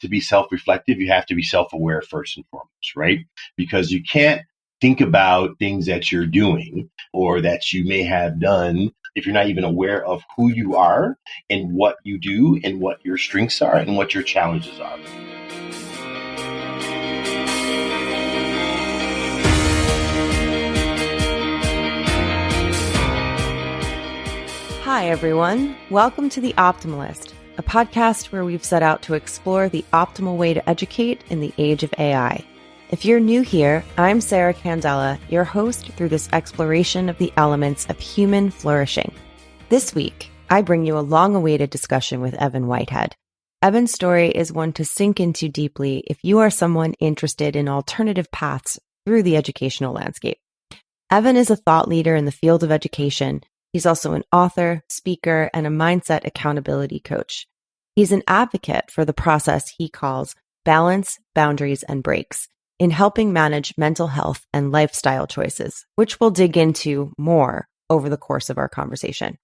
to be self-reflective, you have to be self-aware first and foremost, right? Because you can't think about things that you're doing or that you may have done if you're not even aware of who you are and what you do and what your strengths are and what your challenges are. Hi, everyone. Welcome to The Optimalist, a podcast where we've set out to explore the optimal way to educate in the age of AI. If you're new here, I'm Sara, your host through this exploration of the elements of human flourishing. This week, I bring you a long-awaited discussion with Evan Whitehead. Evan's story is one to sink into deeply if you are someone interested in alternative paths through the educational landscape. Evan is a thought leader in the field of education. He's also an author, speaker, and a mindset accountability coach. He's an advocate for the process he calls balance, boundaries, and breaks in helping manage mental health and lifestyle choices, which we'll dig into more over the course of our conversation.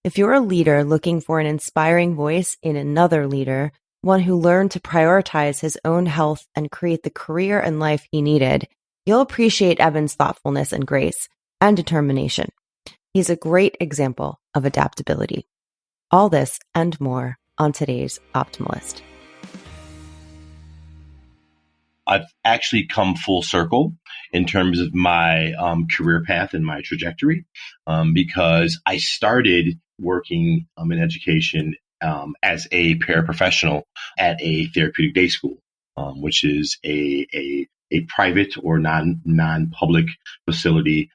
If you're a leader looking for an inspiring voice in another leader, one who learned to prioritize his own health and create the career and life he needed, you'll appreciate Evan's thoughtfulness and grace and determination. He's a great example of adaptability. All this and more on today's Optimalist. I've actually come full circle in terms of my career path and my trajectory because I started working in education as a paraprofessional at a therapeutic day school, which is a private or non-public facility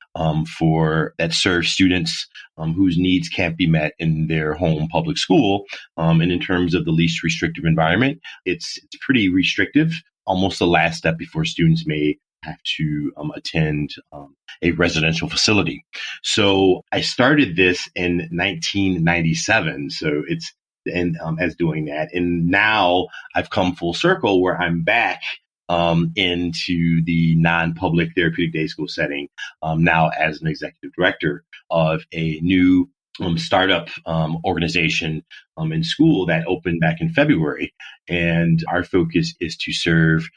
for that serves students whose needs can't be met in their home public school. And in terms of the least restrictive environment, it's pretty restrictive, almost the last step before students may have to attend a residential facility. So I started this in 1997. So as doing that. And now I've come full circle where I'm back into the non-public therapeutic day school setting now as an executive director of a new startup organization in school that opened back in February. And our focus is to serve,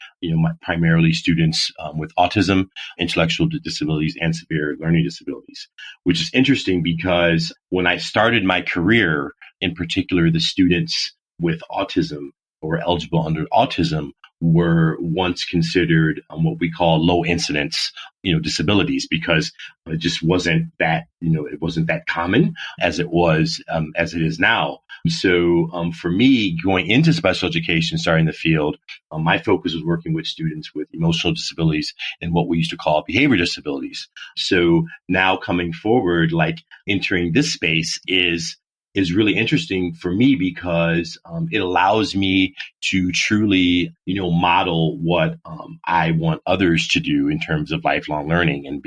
primarily students with autism, intellectual disabilities, and severe learning disabilities, which is interesting because when I started my career, in particular, the students with autism or eligible under autism were once considered what we call low incidence, disabilities, because it just wasn't that, it wasn't that common as it was, as it is now. So for me, going into special education, starting the field, my focus was working with students with emotional disabilities and what we used to call behavior disabilities. So now coming forward, like entering this space is really interesting for me because it allows me to truly, model what I want others to do in terms of lifelong learning and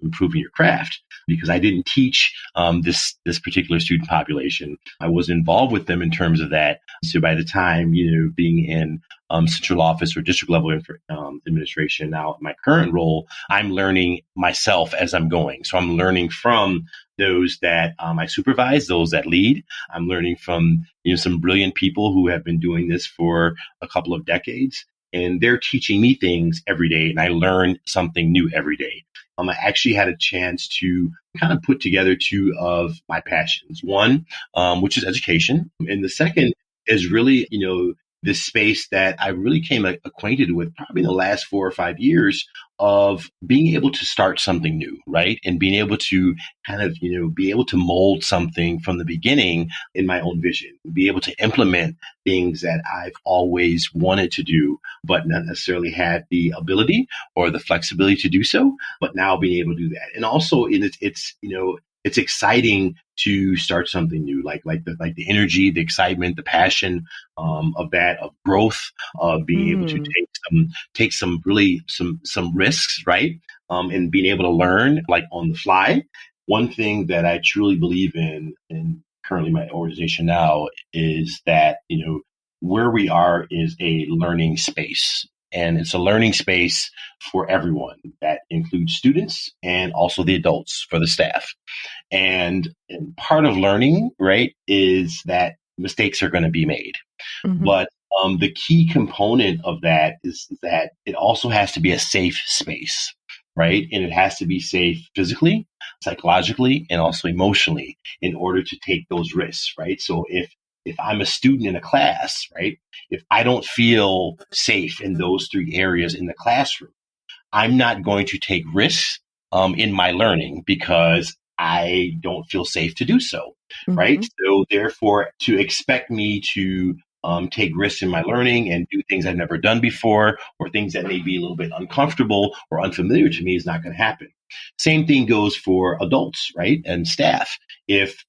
improving your craft. Because I didn't teach this particular student population, I was involved with them in terms of that. So by the time being in central office or district level administration, now in my current role, I'm learning myself as I'm going. So I'm learning from those that I supervise, those that lead. I'm learning from some brilliant people who have been doing this for a couple of decades, and they're teaching me things every day, and I learn something new every day. I actually had a chance to kind of put together two of my passions. One, which is education, and the second is really this space that I really came acquainted with probably in the last 4 or 5 years of being able to start something new, right? And being able to kind of, be able to mold something from the beginning in my own vision, be able to implement things that I've always wanted to do, but not necessarily had the ability or the flexibility to do so, but now being able to do that. And also it's exciting to start something new, like the energy, the excitement, the passion of growth, of being able to take some risks, right? And being able to learn like on the fly. One thing that I truly believe in currently my organization now is that where we are is a learning space. And it's a learning space for everyone. That includes students and also the adults for the staff. And part of learning, right, is that mistakes are going to be made. Mm-hmm. But the key component of that is that it also has to be a safe space, right? And it has to be safe physically, psychologically, and also emotionally in order to take those risks, right? So if I'm a student in a class, right, if I don't feel safe in those three areas in the classroom, I'm not going to take risks in my learning because I don't feel safe to do so, right? Mm-hmm. So therefore, to expect me to take risks in my learning and do things I've never done before or things that may be a little bit uncomfortable or unfamiliar to me is not going to happen. Same thing goes for adults, right? And staff. If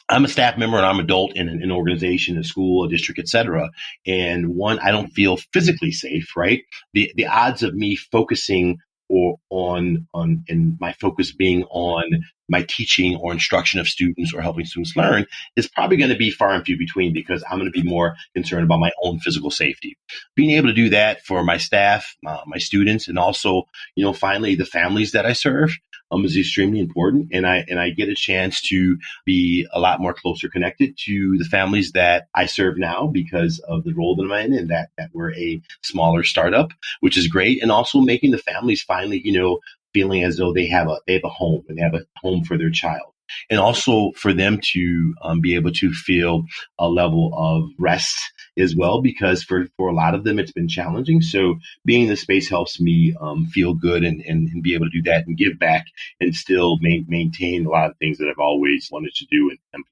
I'm a staff member and I'm an adult in an organization, a school, a district, et cetera. And one, I don't feel physically safe, right? The odds of me focusing or on and my focus being on my teaching or instruction of students or helping students learn is probably going to be far and few between because I'm going to be more concerned about my own physical safety. Being able to do that for my staff, my students, and also, finally the families that I serve is extremely important. And I get a chance to be a lot more closer connected to the families that I serve now because of the role that I'm in and that we're a smaller startup, which is great. And also making the families finally, feeling as though they have a home and they have a home for their child. And also for them to be able to feel a level of rest as well, because for a lot of them, it's been challenging. So being in the space helps me feel good and be able to do that and give back and still maintain a lot of things that I've always wanted to do. And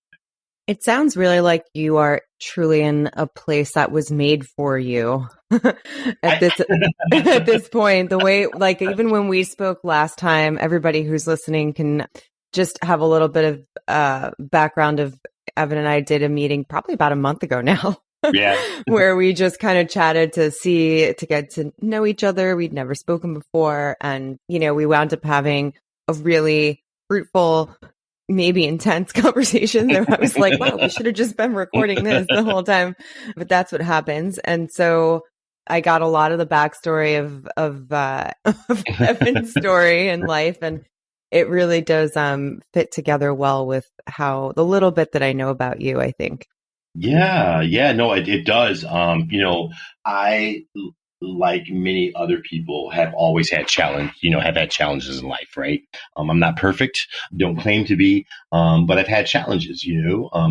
It sounds really like you are truly in a place that was made for you at this point. The way, like, even when we spoke last time, everybody who's listening can just have a little bit of background of Evan and I did a meeting probably about a month ago now. Yeah. Where we just kind of chatted to get to know each other. We'd never spoken before. And, we wound up having a really fruitful, maybe intense conversation there. I was like, wow, we should have just been recording this the whole time. But that's what happens. And so I got a lot of the backstory of Evan's story and life. And it really does fit together well with how the little bit that I know about you, I think. Yeah, no, it does. I, like many other people, have always had have had challenges in life, right? I'm not perfect, don't claim to be, but I've had challenges,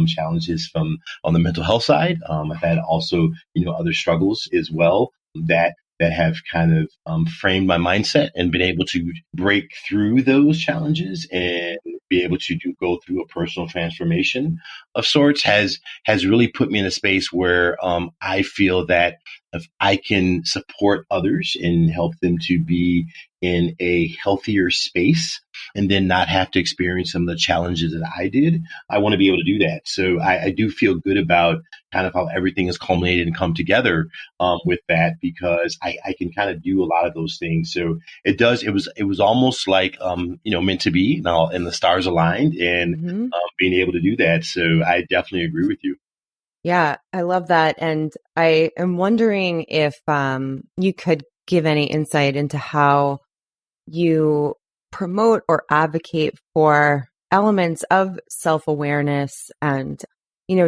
challenges from on the mental health side. I've had also, other struggles as well that have kind of framed my mindset and been able to break through those challenges and be able to go through a personal transformation of sorts has really put me in a space where I feel that if I can support others and help them to be in a healthier space and then not have to experience some of the challenges that I did, I want to be able to do that. So I do feel good about kind of how everything has culminated and come together with that because I can kind of do a lot of those things. So it was almost like, meant to be and the stars aligned and being able to do that. So I definitely agree with you. Yeah, I love that. And I am wondering if you could give any insight into how you promote or advocate for elements of self-awareness and,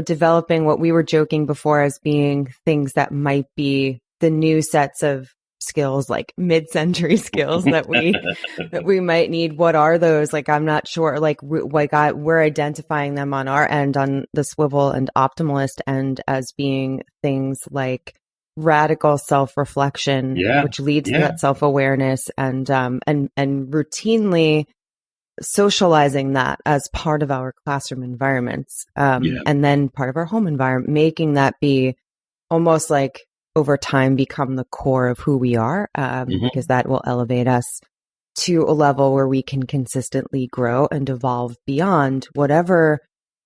developing what we were joking before as being things that might be the new sets of skills, like mid-century skills that we might need. What are those? Like, I'm not sure, we're identifying them on our end, on the Swivel and Optimalist end, as being things like radical self-reflection, which leads to that self-awareness and routinely socializing that as part of our classroom environments, and then part of our home environment, making that be almost like over time become the core of who we are, because that will elevate us to a level where we can consistently grow and evolve beyond whatever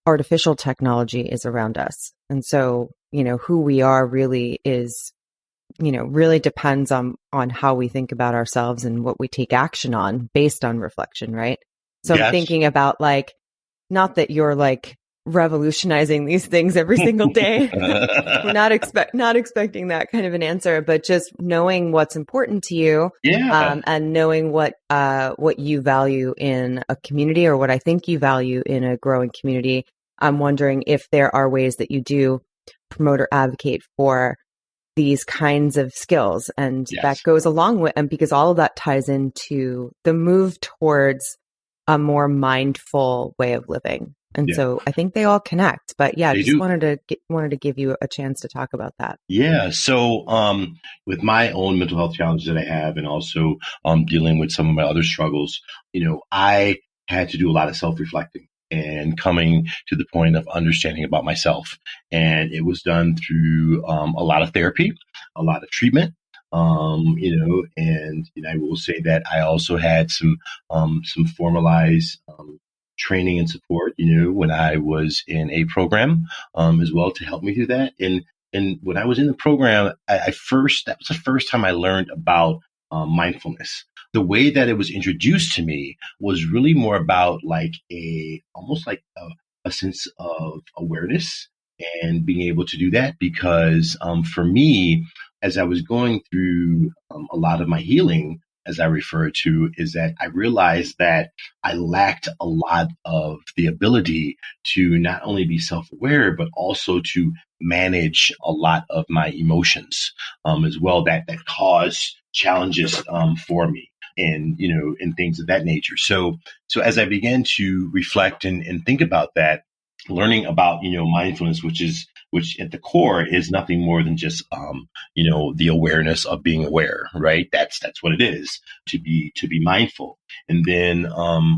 artificial technology is around us. And so, who we are really is, really depends on how we think about ourselves and what we take action on based on reflection, right? So I'm thinking about not that you're revolutionizing these things every single day. We're not expecting that kind of an answer, but just knowing what's important to you, and knowing what you value in a community, or what I think you value in a growing community, I'm wondering if there are ways that you do promote or advocate for these kinds of skills. And that Yes. goes along with, and because all of that ties into the move towards a more mindful way of living. And Yeah, so I think they all connect, but yeah, they just do. wanted to give you a chance to talk about that. Yeah. So, with my own mental health challenges that I have, and also dealing with some of my other struggles, I had to do a lot of self-reflecting and coming to the point of understanding about myself. And it was done through a lot of therapy, a lot of treatment. And I will say that I also had some formalized training and support, when I was in a program as well to help me through that. And when I was in the program, that was the first time I learned about mindfulness. The way that it was introduced to me was really more about like almost like a sense of awareness and being able to do that. Because for me, as I was going through a lot of my healing, as I refer to, is that I realized that I lacked a lot of the ability to not only be self-aware, but also to manage a lot of my emotions as well that cause challenges for me and things of that nature. So as I began to reflect and think about that, learning about mindfulness, which at the core is nothing more than just the awareness of being aware, right? That's what it is, to be mindful. And then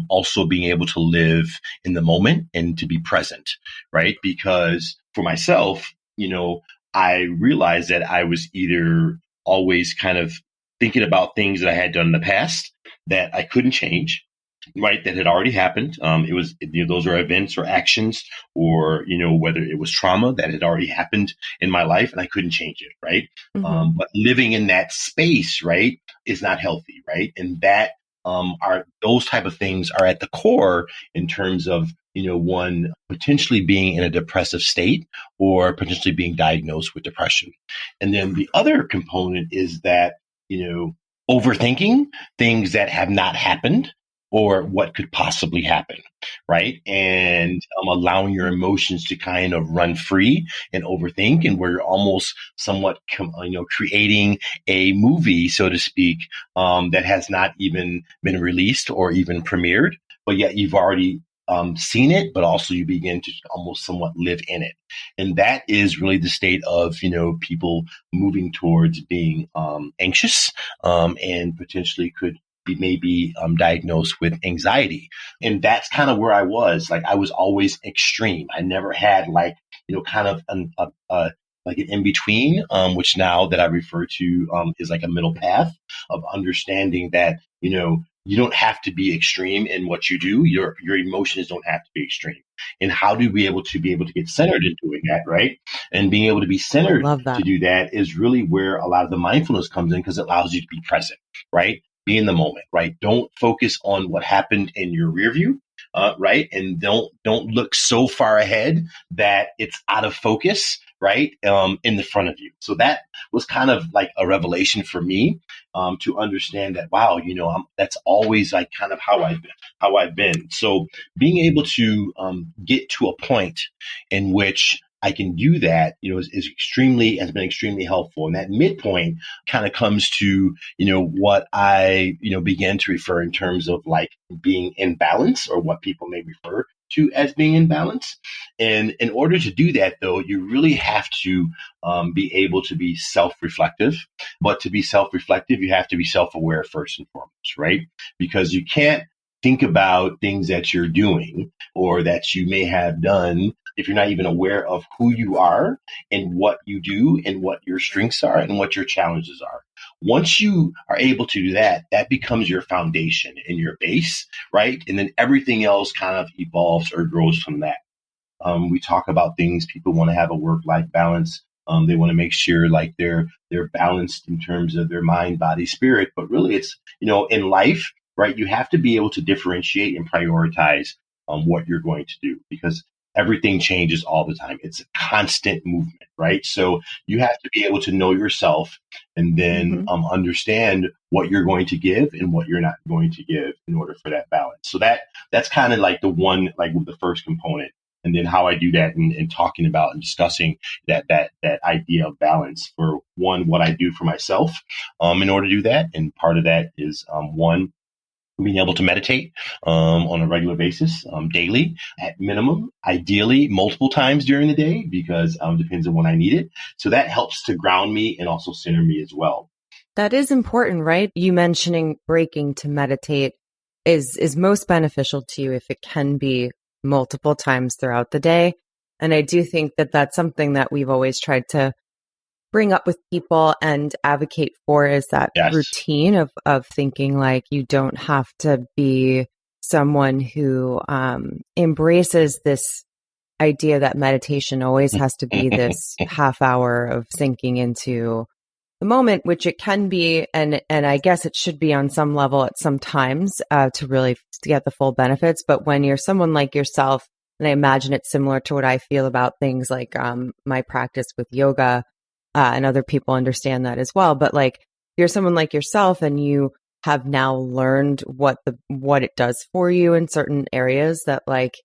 also being able to live in the moment and to be present, right? Because for myself, I realized that I was either always kind of thinking about things that I had done in the past that I couldn't change, right? That had already happened. It was, those are events or actions, or, whether it was trauma that had already happened in my life and I couldn't change it, right? Mm-hmm. But living in that space, right, is not healthy, right? And that are those type of things are at the core in terms of, one potentially being in a depressive state or potentially being diagnosed with depression. And then the other component is that, overthinking things that have not happened or what could possibly happen, right? And allowing your emotions to kind of run free and overthink, and where you're almost somewhat, creating a movie, so to speak, that has not even been released or even premiered, but yet you've already seen it, but also you begin to almost somewhat live in it. And that is really the state of, people moving towards being anxious and potentially could be maybe diagnosed with anxiety. And that's kind of where I was. Like I was always extreme. I never had like, kind of like an in between, which now that I refer to is like a middle path of understanding that, you don't have to be extreme in what you do. Your emotions don't have to be extreme. And how do we be able to get centered in doing that, right? And being able to be I centered love to that. do that is really where a lot of the mindfulness comes in, because it allows you to be present, right? Be in the moment, right? Don't focus on what happened in your rear view, right? And don't look so far ahead that it's out of focus, right? In the front of you. So that was kind of like a revelation for me, to understand that, wow, that's always like kind of how I've been. So being able to get to a point in which I can do that, has been extremely helpful. And that midpoint kind of comes to, what I, began to refer in terms of like being in balance, or what people may refer to as being in balance. And in order to do that, though, you really have to be able to be self-reflective. But to be self-reflective, you have to be self-aware first and foremost, right? Because you can't think about things that you're doing or that you may have done if you're not even aware of who you are and what you do and what your strengths are and what your challenges are. Once you are able to do that, that becomes your foundation and your base, right? And then everything else kind of evolves or grows from that. We talk about things. People want to have a work-life balance. They want to make sure like they're balanced in terms of their mind, body, spirit. But really, it's in life, right? You have to be able to differentiate and prioritize what you're going to do, because everything changes all the time. It's a constant movement, right? So you have to be able to know yourself and then Mm-hmm. understand what you're going to give and what you're not going to give in order for that balance. So that's kind of like the first component. and then how I do that and talking about and discussing that idea of balance for one, what I do for myself in order to do that. And part of that is one, being able to meditate on a regular basis, daily at minimum, ideally multiple times during the day, because depends on when I need it. So that helps to ground me and also center me as well. That is important, right? You mentioning breaking to meditate is most beneficial to you if it can be multiple times throughout the day. And I do think that that's something that we've always tried to bring up with people and advocate for, is that Yes. routine of thinking like you don't have to be someone who embraces this idea that meditation always has to be this half hour of sinking into the moment, which it can be. And I guess it should be on some level at some times to really get the full benefits. But when you're someone like yourself, and I imagine it's similar to what I feel about things like my practice with yoga, and other people understand that as well. But like, you're someone like yourself and you have now learned what it does for you in certain areas, that like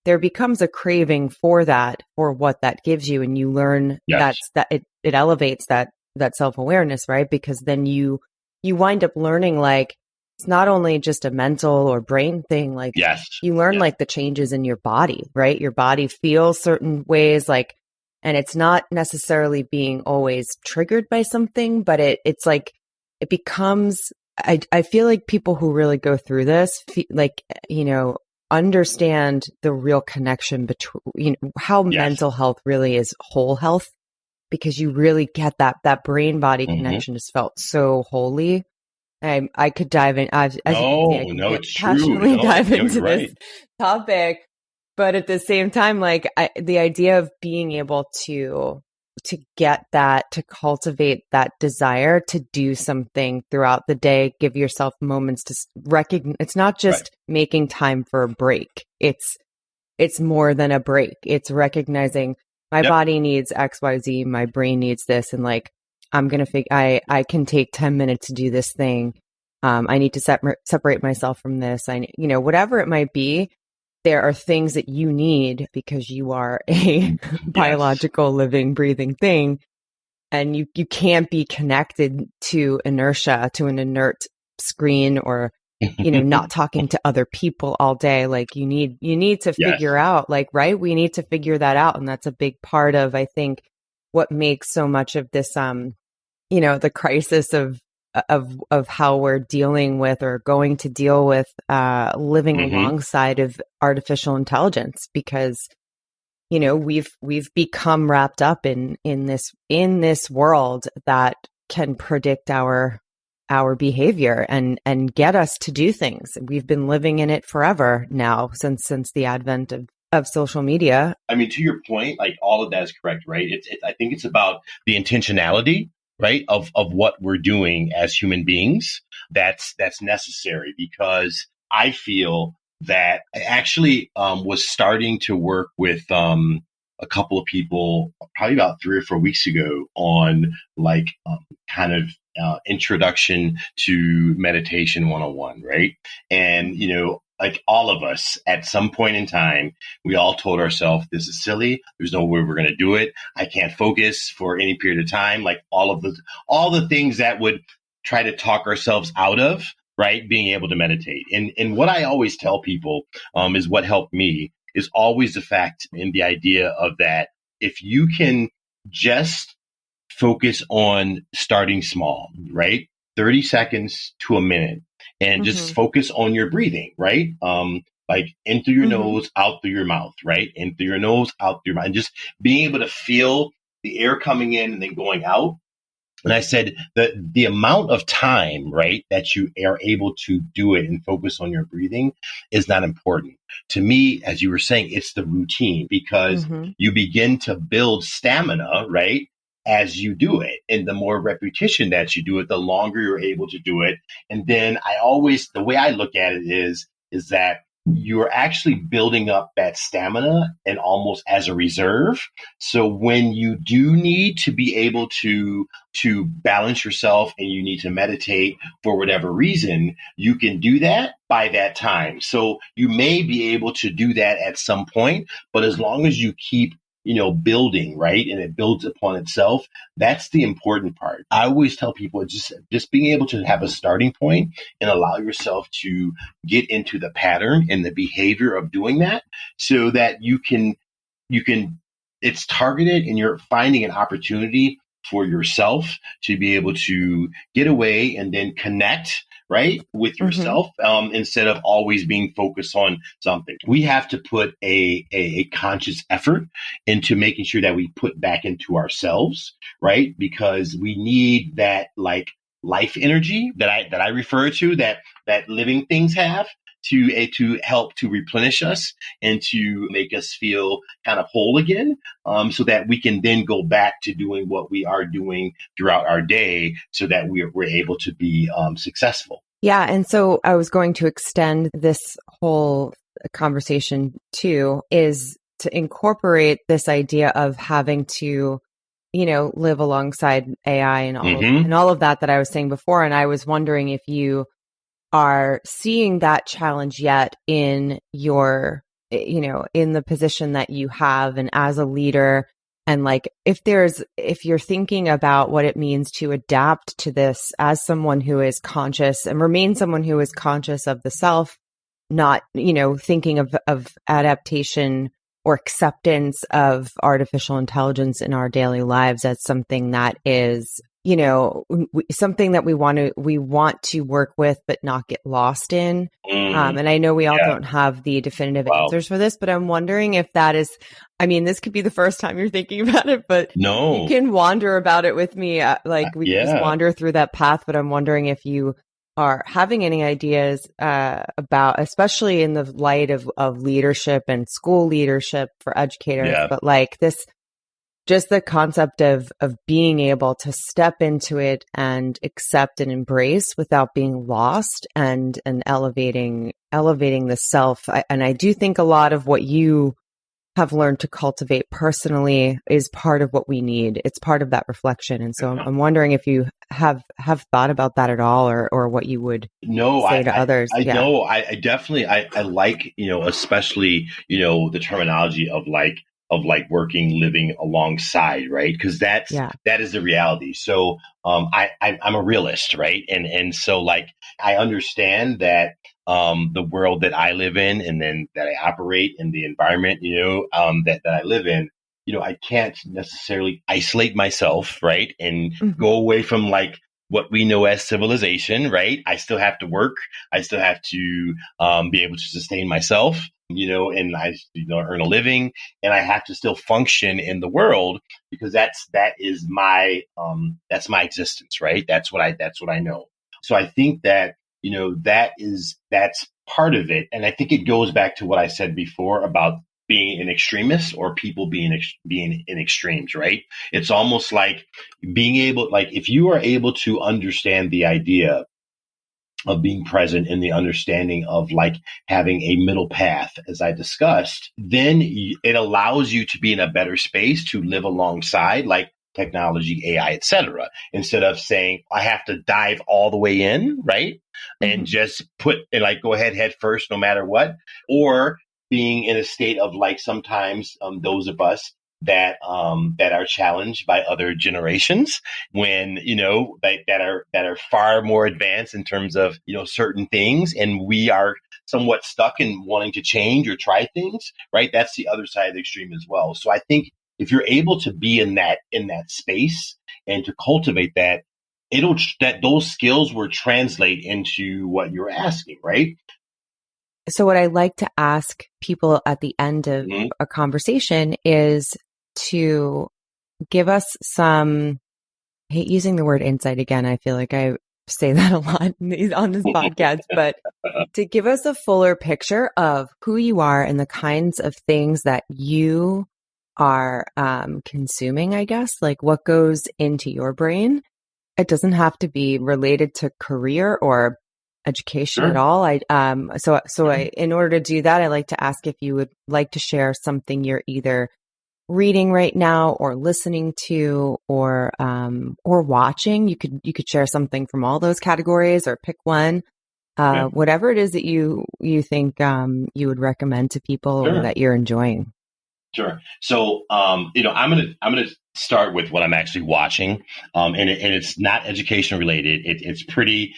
there becomes a craving for that, for what that gives you. And you learn Yes. that it elevates that self-awareness, right? Because then you wind up learning like it's not only just a mental or brain thing, like Yes. you learn like the changes in your body, right? Your body feels certain ways, like, and it's not necessarily being always triggered by something, but it's like, it becomes, I feel like people who really go through this, like, understand the real connection between, how mental health really is whole health, because you really get that brain body connection is felt so wholly. I could dive in. It's passionately true. dive into right. this topic. But at the same time, like the idea of being able to get that, to cultivate that desire to do something throughout the day, give yourself moments to recognize. It's not just making time for a break. It's more than a break. It's recognizing my body needs X, Y, Z. My brain needs this. And like, I'm going to I can take 10 minutes to do this thing. I need to separate myself from this. Whatever it might be. There are things that you need because you are a biological, living, breathing thing. And you can't be connected to inertia, to an inert screen, or, not talking to other people all day. Like you need to figure out, like, right. We need to figure that out. And that's a big part of, I think, what makes so much of this, the crisis of how we're dealing with, or going to deal with, living alongside of artificial intelligence, because, we've become wrapped up in this world that can predict our behavior and get us to do things. We've been living in it forever now, since the advent of social media. I mean, to your point, like all of that is correct, right? I think it's about the intentionality, right, of what we're doing as human beings. That's necessary, because I feel that I actually was starting to work with a couple of people probably about 3 or 4 weeks ago on like kind of introduction to meditation 101, right? And like all of us at some point in time, we all told ourselves, this is silly. There's no way we're going to do it. I can't focus for any period of time. Like all the things that would try to talk ourselves out of, right, being able to meditate. And what I always tell people is what helped me is always the fact and the idea of that if you can just focus on starting small, right? 30 seconds to a minute. And just focus on your breathing, right? Like in through your nose, out through your mouth, right? In through your nose, out through your mouth. And just being able to feel the air coming in and then going out. And I said that the amount of time, right, that you are able to do it and focus on your breathing is not important. To me, as you were saying, it's the routine, because you begin to build stamina, right, as you do it. And the more repetition that you do it, the longer you're able to do it. And then the way I look at it is that you're actually building up that stamina and almost as a reserve. So when you do need to be able to balance yourself and you need to meditate for whatever reason, you can do that by that time. So you may be able to do that at some point, but as long as you keep building, right? And it builds upon itself. That's the important part. I always tell people just being able to have a starting point and allow yourself to get into the pattern and the behavior of doing that so that you can, it's targeted and you're finding an opportunity for yourself to be able to get away and then connect, right, with yourself, instead of always being focused on something. We have to put a conscious effort into making sure that we put back into ourselves, right? Because we need that like life energy that I refer to that living things have to help to replenish us and to make us feel kind of whole again, so that we can then go back to doing what we are doing throughout our day so that we're able to be successful. Yeah. And so I was going to extend this whole conversation too, is to incorporate this idea of having to, live alongside AI and all of that I was saying before. And I was wondering if you are seeing that challenge yet in your, in the position that you have and as a leader. And like, if you're thinking about what it means to adapt to this as someone who is conscious and remain someone who is conscious of the self, not, thinking of adaptation or acceptance of artificial intelligence in our daily lives as something that is, something that we want to work with, but not get lost in. And I know we all don't have the definitive answers for this, but I'm wondering if that is, this could be the first time you're thinking about it, but you can wander about it with me. We can just wander through that path, but I'm wondering if you are having any ideas about, especially in the light of leadership and school leadership for educators, but like this, just the concept of being able to step into it and accept and embrace without being lost and elevating the self. And I do think a lot of what you have learned to cultivate personally is part of what we need. It's part of that reflection. And so I'm wondering if you have thought about that at all, or what you would say to others. I know. I definitely, I like, especially, the terminology of working, living alongside, right? Because that is the reality. So I'm a realist, right? And so I understand that the world that I live in and then that I operate in, the environment, that I live in, I can't necessarily isolate myself, right? And go away from what we know as civilization, right? I still have to work. I still have to be able to sustain myself, and I earn a living, and I have to still function in the world because that is my existence, right? That's what I know. So I think that that's part of it, and I think it goes back to what I said before about being an extremist or people being in extremes, right? It's almost like being able, if you are able to understand the idea of being present in the understanding of having a middle path, as I discussed, then it allows you to be in a better space to live alongside technology, AI, etc. Instead of saying, I have to dive all the way in, right? And just go ahead head first, no matter what, or being in a state of sometimes those of us that are challenged by other generations when that are far more advanced in terms of certain things, and we are somewhat stuck in wanting to change or try things, right? That's the other side of the extreme as well. So I think if you're able to be in that space and to cultivate that, those skills will translate into what you're asking, right? So what I like to ask people at the end of a conversation is to give us some, I hate using the word insight again. I feel like I say that a lot on this podcast, but to give us a fuller picture of who you are and the kinds of things that you are consuming, I guess, what goes into your brain. It doesn't have to be related to career or education Sure. at all. In order to do that, I like to ask if you would like to share something you're either reading right now or listening to or watching. You could share something from all those categories or pick one. Whatever it is that you think you would recommend to people or that you're enjoying. Sure. So, I'm gonna start with what I'm actually watching, and it's not education related. It's pretty,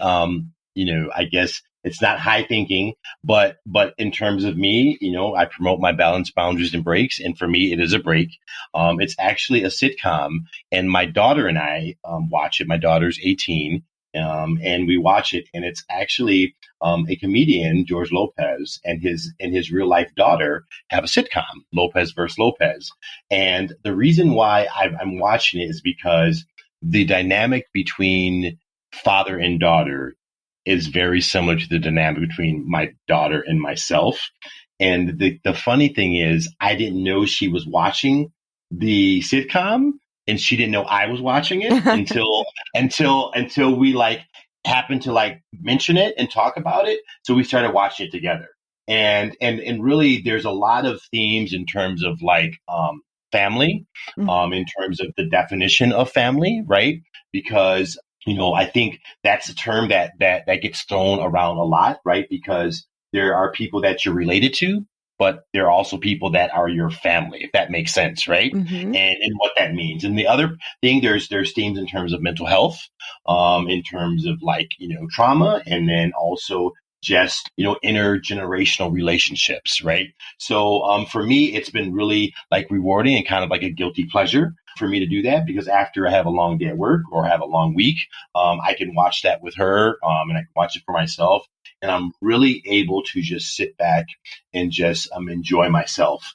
I guess it's not high thinking, but in terms of me, I promote my balance, boundaries, and breaks, and for me, it is a break. It's actually a sitcom, and my daughter and I watch it. My daughter's 18. And we watch it, and it's actually a comedian, George Lopez, and his real life daughter have a sitcom, Lopez versus Lopez. And the reason why I'm watching it is because the dynamic between father and daughter is very similar to the dynamic between my daughter and myself. And the funny thing is, I didn't know she was watching the sitcom, and she didn't know I was watching it until we happened to mention it and talk about it. So we started watching it together. And really there's a lot of themes in terms of family, in terms of the definition of family, right? Because, I think that's a term that gets thrown around a lot, right? Because there are people that you're related to, but there are also people that are your family, if that makes sense, right? Mm-hmm. And what that means. And the other thing, there's themes in terms of mental health, in terms of trauma, and then also just, intergenerational relationships, right? So for me, it's been really rewarding and kind of like a guilty pleasure for me to do that, because after I have a long day at work or have a long week, I can watch that with her, and I can watch it for myself. And I'm really able to just sit back and just enjoy myself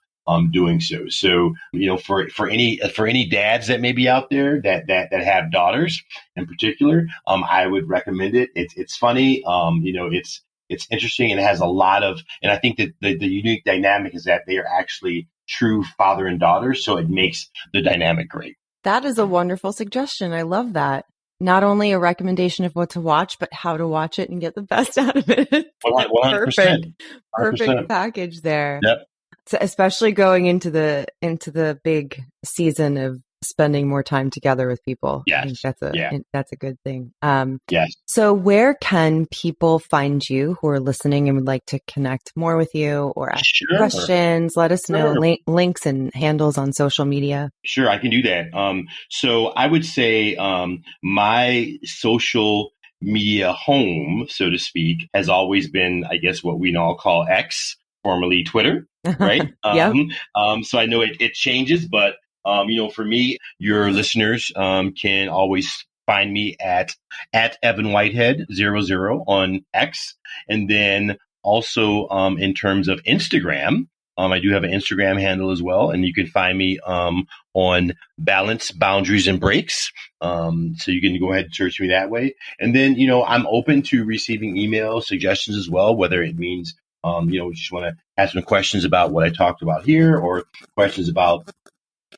doing so. So, for any dads that may be out there that have daughters in particular, I would recommend it. It's funny. It's interesting, and it has a lot of, and I think that the unique dynamic is that they are actually true father and daughter. So it makes the dynamic great. That is a wonderful suggestion. I love that. Not only a recommendation of what to watch, but how to watch it and get the best out of it. 100%. Perfect package there. Yep. So especially going into the big season of spending more time together with people. Yes. I think that's a good thing. Yes. So where can people find you who are listening and would like to connect more with you or ask questions? Let us know links and handles on social media. Sure, I can do that. So I would say my social media home, so to speak, has always been, I guess, what we now call X, formerly Twitter, right? Yep. So I know it changes, but for me, your listeners can always find me at Evan Whitehead 00 on X. And then also in terms of Instagram, I do have an Instagram handle as well. And you can find me on Balance, Boundaries, and Breaks. So you can go ahead and search me that way. And then, I'm open to receiving email suggestions as well, whether it means, you just want to ask some questions about what I talked about here, or questions about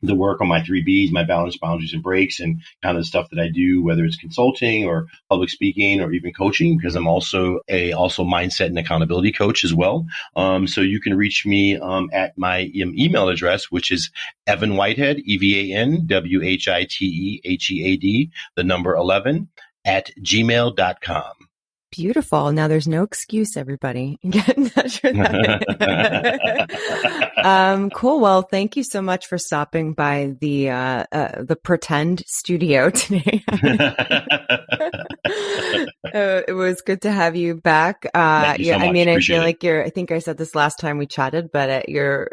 the work on my 3Bs, my balance, boundaries, and breaks, and kind of the stuff that I do, whether it's consulting or public speaking or even coaching, because I'm also mindset and accountability coach as well. So you can reach me at my email address, which is Evan Whitehead, EvanWhitehead, the number 11 at gmail.com. Beautiful. Now there's no excuse, everybody. Get in touch with that. Cool. Well, thank you so much for stopping by the pretend studio today. It was good to have you back. Thank you so much. I feel like I think I said this last time we chatted, but you're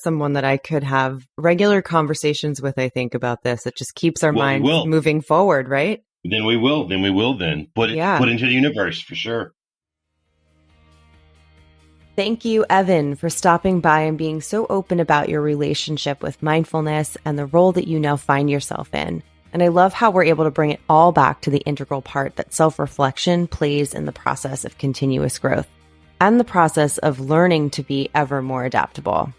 someone that I could have regular conversations with, I think, about this. It just keeps our minds moving forward, right? Then we will put it into the universe for sure. Thank you, Evan, for stopping by and being so open about your relationship with mindfulness and the role that you now find yourself in. And I love how we're able to bring it all back to the integral part that self-reflection plays in the process of continuous growth and the process of learning to be ever more adaptable.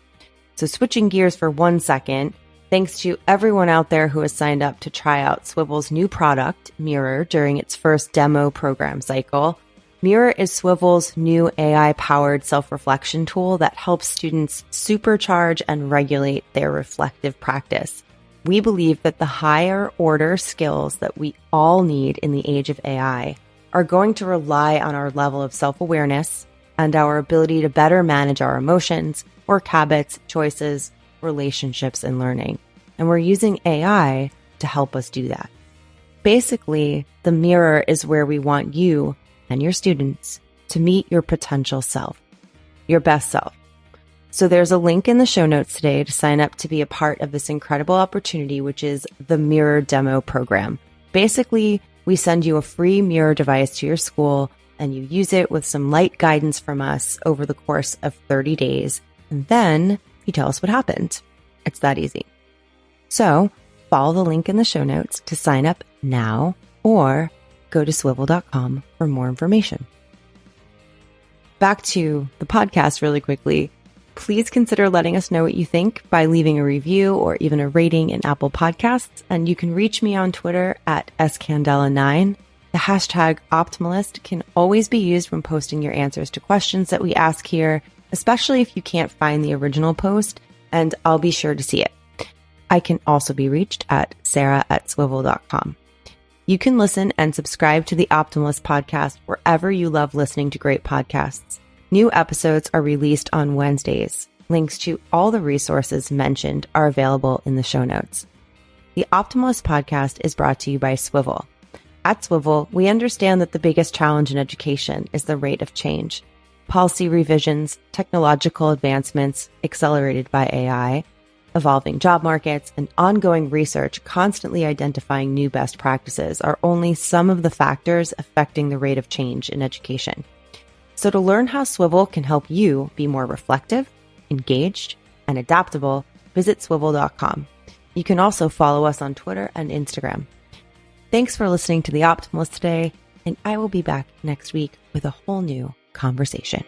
So switching gears for 1 second, Thanks to everyone out there who has signed up to try out Swivel's new product, Mirror, during its first demo program cycle. Mirror is Swivel's new AI-powered self-reflection tool that helps students supercharge and regulate their reflective practice. We believe that the higher order skills that we all need in the age of AI are going to rely on our level of self-awareness and our ability to better manage our emotions, work habits, choices, relationships, and learning. And we're using AI to help us do that. Basically, the mirror is where we want you and your students to meet your potential self, your best self. So there's a link in the show notes today to sign up to be a part of this incredible opportunity, which is the Mirror Demo Program. Basically, we send you a free mirror device to your school and you use it with some light guidance from us over the course of 30 days. And then you tell us what happened. It's that easy. So follow the link in the show notes to sign up now or go to swivel.com for more information. Back to the podcast really quickly. Please consider letting us know what you think by leaving a review or even a rating in Apple Podcasts. And you can reach me on Twitter at scandela9. The hashtag Optimalist can always be used when posting your answers to questions that we ask here, especially if you can't find the original post, and I'll be sure to see it. I can also be reached at Sara@swivel.com. You can listen and subscribe to the Optimalist podcast wherever you love listening to great podcasts. New episodes are released on Wednesdays. Links to all the resources mentioned are available in the show notes. The Optimalist podcast is brought to you by Swivel. At Swivel, we understand that the biggest challenge in education is the rate of change. Policy revisions, technological advancements accelerated by AI, evolving job markets, and ongoing research constantly identifying new best practices are only some of the factors affecting the rate of change in education. So to learn how Swivel can help you be more reflective, engaged, and adaptable, visit swivel.com. You can also follow us on Twitter and Instagram. Thanks for listening to The Optimalist today, and I will be back next week with a whole new conversation.